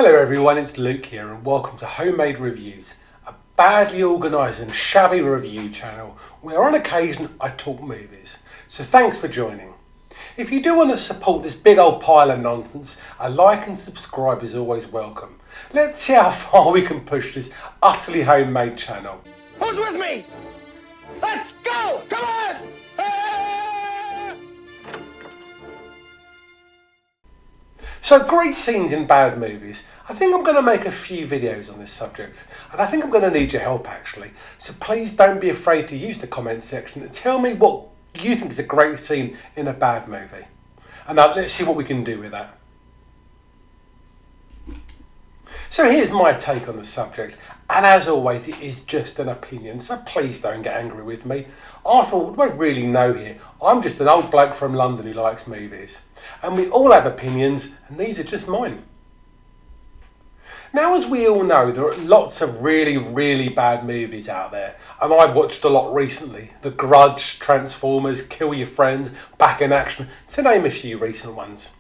Hello everyone, it's Luke here and welcome to Homemade Reviews, a badly organised and shabby review channel where on occasion I talk movies. So thanks for joining. If you do want to support this big old pile of nonsense, a like and subscribe is always welcome. Let's see how far we can push this utterly homemade channel. Who's with me? Let's go! Come on! So great scenes in bad movies. I think I'm going to make a few videos on this subject and I think I'm going to need your help actually. So please don't be afraid to use the comment section and tell me what you think is a great scene in a bad movie. And now let's see what we can do with that. So here's my take on the subject, and as always it is just an opinion, so please don't get angry with me. After all, what do I really know here? I'm just an old bloke from London who likes movies. And we all have opinions, and these are just mine. Now, as we all know, there are lots of really bad movies out there, and I've watched a lot recently. The Grudge, Transformers, Kill Your Friends, Back in Action, to name a few recent ones.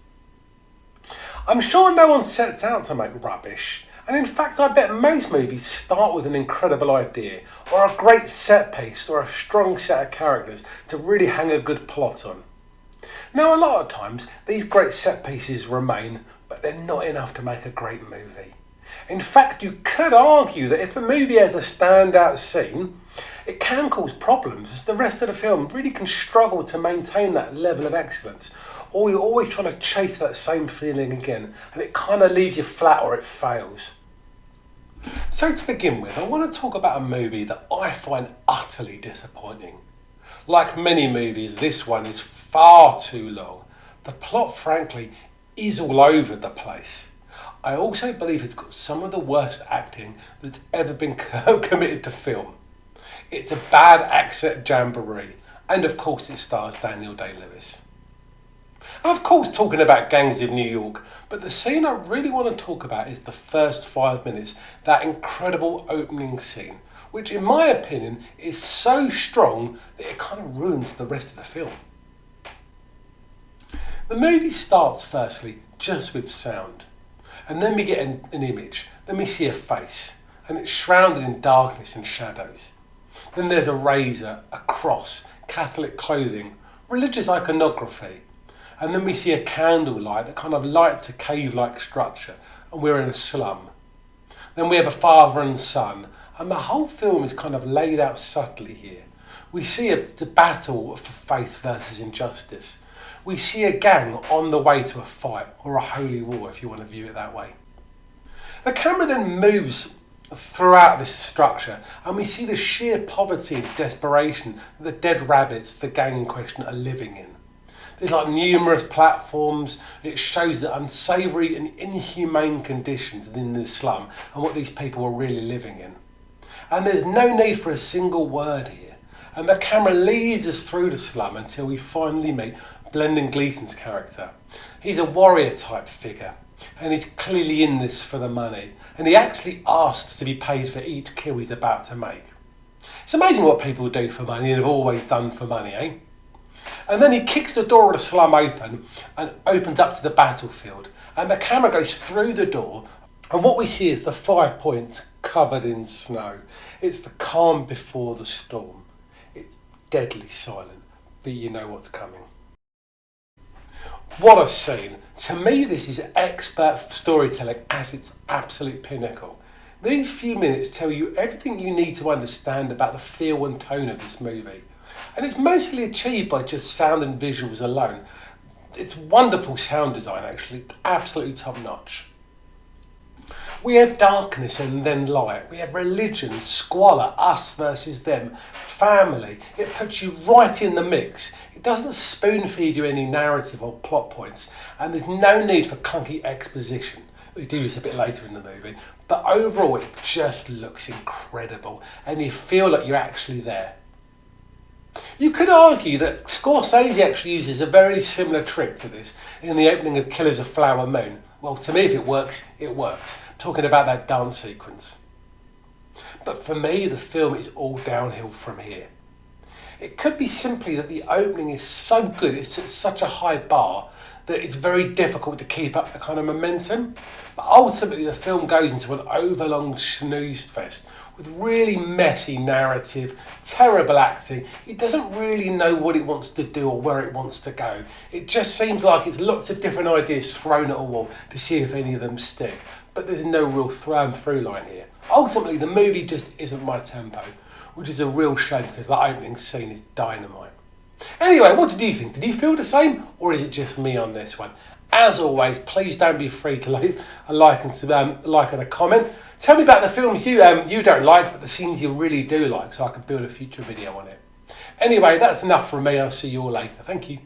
I'm sure no one sets out to make rubbish, and in fact I bet most movies start with an incredible idea, or a great set piece, or a strong set of characters to really hang a good plot on. Now, a lot of times these great set pieces remain, but they're not enough to make a great movie. In fact, you could argue that if a movie has a standout scene, it can cause problems as the rest of the film really can struggle to maintain that level of excellence, or you're always trying to chase that same feeling again and it kind of leaves you flat or it fails. So to begin with, I want to talk about a movie that I find utterly disappointing. Like many movies, this one is far too long. The plot, frankly, is all over the place. I also believe it's got some of the worst acting that's ever been committed to film. It's a bad accent jamboree, and of course it stars Daniel Day-Lewis. I'm of course talking about Gangs of New York, but the scene I really want to talk about is the first 5 minutes, that incredible opening scene, which in my opinion is so strong that it kind of ruins the rest of the film. The movie starts firstly just with sound, and then we get an image, then we see a face, and it's shrouded in darkness and shadows. Then there's a razor, a cross, Catholic clothing, religious iconography, and then we see a candlelight that kind of lights a cave-like structure, and we're in a slum. Then we have a father and son, and the whole film is kind of laid out subtly here. We see the battle for faith versus injustice. We see a gang on the way to a fight, or a holy war if you want to view it that way. The camera then moves throughout this structure and we see the sheer poverty and desperation that the dead rabbits the gang in question are living in. There's like numerous platforms. It shows the unsavoury and inhumane conditions in the slum and what these people are really living in. And there's no need for a single word here. And the camera leads us through the slum until we finally meet Brendan Gleeson's character. He's a warrior type figure, and he's clearly in this for the money, and he actually asks to be paid for each kill he's about to make. It's amazing what people do for money and have always done for money, eh? And then he kicks the door of the slum open and opens up to the battlefield, and the camera goes through the door, and what we see is the 5 points covered in snow. It's the calm before the storm. It's deadly silent, but you know what's coming. What a scene. To me, this is expert storytelling at its absolute pinnacle. These few minutes tell you everything you need to understand about the feel and tone of this movie. And it's mostly achieved by just sound and visuals alone. It's wonderful sound design actually, absolutely top notch. We have darkness and then light. We have religion, squalor, us versus them, family. It puts you right in the mix. It doesn't spoon feed you any narrative or plot points, and there's no need for clunky exposition. We do this a bit later in the movie, but overall it just looks incredible and you feel like you're actually there. You could argue that Scorsese actually uses a very similar trick to this in the opening of Killers of Flower Moon. Well, to me, if it works, it works. I'm talking about that dance sequence. But for me, the film is all downhill from here. It could be simply that the opening is so good, it's at such a high bar, that it's very difficult to keep up the kind of momentum. But ultimately the film goes into an overlong snooze fest with really messy narrative, terrible acting. It doesn't really know what it wants to do or where it wants to go. It just seems like it's lots of different ideas thrown at a wall to see if any of them stick. But there's no real through line here. Ultimately, the movie just isn't my tempo, which is a real shame because that opening scene is dynamite. Anyway, what did you think? Did you feel the same, or is it just me on this one? As always, please don't be afraid to leave a like and a comment. Tell me about the films you don't like, but the scenes you really do like, so I can build a future video on it. Anyway, that's enough from me. I'll see you all later. Thank you.